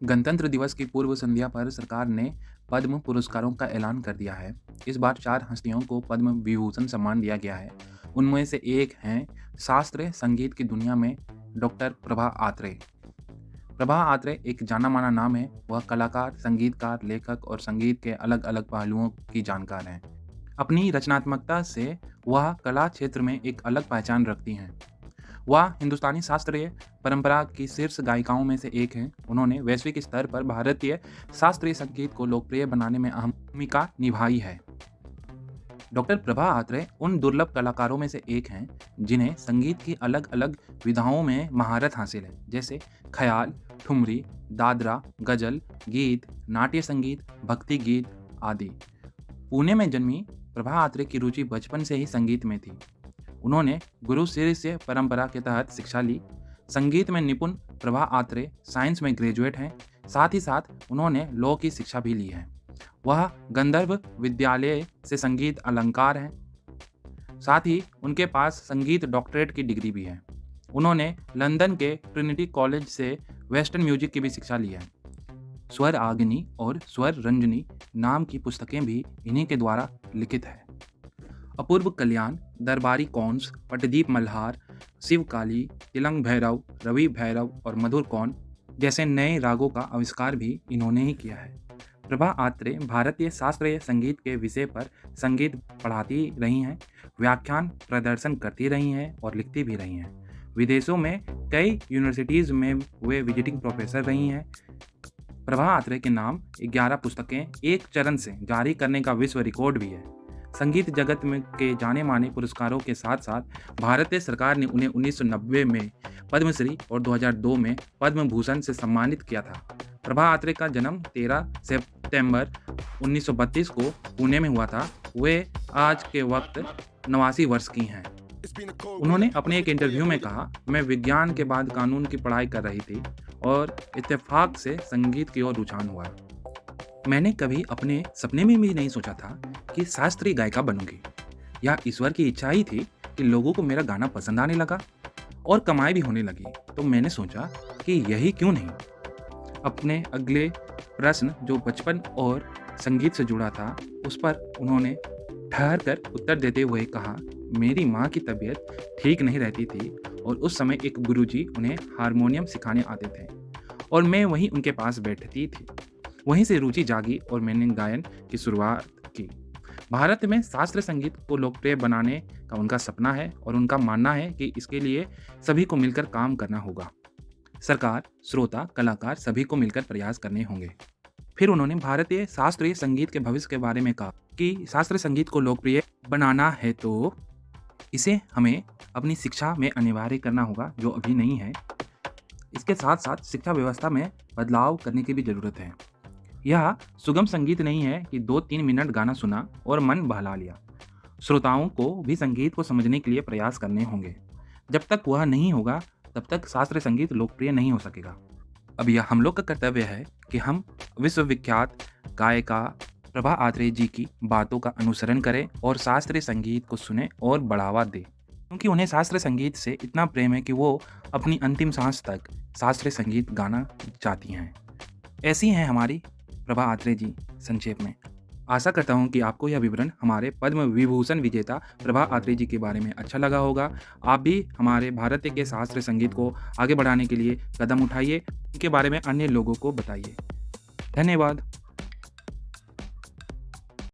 गणतंत्र दिवस की पूर्व संध्या पर सरकार ने पद्म पुरस्कारों का ऐलान कर दिया है। इस बार 4 हस्तियों को पद्म विभूषण सम्मान दिया गया है। उनमें से एक हैं शास्त्रीय संगीत की दुनिया में डॉक्टर प्रभा आत्रे। प्रभा आत्रे एक जाना-माना नाम है। वह कलाकार, संगीतकार, लेखक और संगीत के अलग-अलग पहलुओं की जानकार हैं। अपनी रचनात्मकता से वह कला क्षेत्र में एक अलग पहचान रखती हैं। वह हिंदुस्तानी शास्त्रीय परंपरा की शीर्ष गायिकाओं में से एक हैं। उन्होंने वैश्विक स्तर पर भारतीय शास्त्रीय संगीत को लोकप्रिय बनाने में अहम भूमिका निभाई है। डॉक्टर प्रभा आत्रे उन दुर्लभ कलाकारों में से एक हैं जिन्हें संगीत की अलग-अलग विधाओं में महारत हासिल है, जैसे ख्याल, ठुमरी, दादरा, गजल, गीत, नाट्य संगीत, भक्ति गीत आदि। पुणे में जन्मी प्रभा आत्रे की रुचि बचपन से ही संगीत में थी। उन्होंने गुरु शिष्य परंपरा के तहत शिक्षा ली। संगीत में निपुण प्रभा आत्रे साइंस में ग्रेजुएट हैं। साथ ही साथ उन्होंने लॉ की शिक्षा भी ली है। वह गंधर्व विद्यालय से संगीत अलंकार हैं। साथ ही उनके पास संगीत डॉक्टरेट की डिग्री भी है। उन्होंने लंदन के ट्रिनिटी कॉलेज से वेस्टर्न म्यूजिक की भी शिक्षा ली है। स्वर आग्नि और स्वर रंजनी नाम की पुस्तकें भी इन्हीं के द्वारा लिखित है। अपूर्व कल्याण, दरबारी कौंस, पटदीप मल्हार, शिवकाली, तिलंग भैरव, रवि भैरव और मधुर कौन जैसे नए रागों का आविष्कार भी इन्होंने ही किया है। प्रभा आत्रे भारतीय शास्त्रीय संगीत के विषय पर संगीत पढ़ाती रही हैं, व्याख्यान प्रदर्शन करती रही हैं और लिखती भी रही हैं। विदेशों में कई यूनिवर्सिटीज़ में वे विजिटिंग प्रोफेसर रही हैं। प्रभा आत्रे के नाम 11 पुस्तकें एक चरण से जारी करने का विश्व रिकॉर्ड भी है। संगीत जगत में के जाने माने पुरस्कारों के साथ साथ भारतीय सरकार ने उन्हें 1990 में पद्मश्री और 2002 में पद्म भूषण से सम्मानित किया था। प्रभा आत्रे का जन्म 13 सितंबर 1932 को पुणे में हुआ था। वे आज के वक्त 89 वर्ष की हैं। उन्होंने अपने एक इंटरव्यू में कहा, मैं विज्ञान के बाद कानून की पढ़ाई कर रही थी और इत्तेफाक से संगीत की ओर रुझान हुआ। मैंने कभी अपने सपने में भी नहीं सोचा था कि शास्त्रीय गायिका बनूंगी। यह ईश्वर की इच्छा ही थी कि लोगों को मेरा गाना पसंद आने लगा और कमाई भी होने लगी। तो मैंने सोचा कि यही क्यों नहीं। अपने अगले प्रश्न जो बचपन और संगीत से जुड़ा था, उस पर उन्होंने ठहर कर उत्तर देते हुए कहा, मेरी माँ की तबीयत ठीक नहीं रहती थी और उस समय एक गुरुजी उन्हें हारमोनियम सिखाने आते थे और मैं वहीं उनके पास बैठती थी। वहीं से रुचि जागी और मैंने गायन की शुरुआत की। भारत में शास्त्रीय संगीत को लोकप्रिय बनाने का उनका सपना है और उनका मानना है कि इसके लिए सभी को मिलकर काम करना होगा। सरकार, श्रोता, कलाकार सभी को मिलकर प्रयास करने होंगे। फिर उन्होंने भारतीय शास्त्रीय संगीत के भविष्य के बारे में कहा कि शास्त्रीय संगीत को लोकप्रिय बनाना है तो इसे हमें अपनी शिक्षा में अनिवार्य करना होगा, जो अभी नहीं है। इसके साथ साथ शिक्षा व्यवस्था में बदलाव करने की भी ज़रूरत है। यह सुगम संगीत नहीं है कि 2-3 मिनट गाना सुना और मन बहला लिया। श्रोताओं को भी संगीत को समझने के लिए प्रयास करने होंगे। जब तक वह नहीं होगा तब तक शास्त्रीय संगीत लोकप्रिय नहीं हो सकेगा। अब यह हम लोग का कर्तव्य है कि हम विश्वविख्यात गायिका प्रभा आत्रे जी की बातों का अनुसरण करें और शास्त्रीय संगीत को सुने और बढ़ावा दें, क्योंकि उन्हें शास्त्रीय संगीत से इतना प्रेम है कि वो अपनी अंतिम सांस तक शास्त्रीय संगीत गाना चाहती हैं। ऐसी हैं हमारी प्रभा आत्रे जी संक्षेप में। आशा करता हूँ कि आपको यह विवरण हमारे पद्म विभूषण विजेता प्रभा आत्रे जी के बारे में अच्छा लगा होगा। आप भी हमारे भारत के शास्त्रीय संगीत को आगे बढ़ाने के लिए कदम उठाइए, उनके बारे में अन्य लोगों को बताइए। धन्यवाद।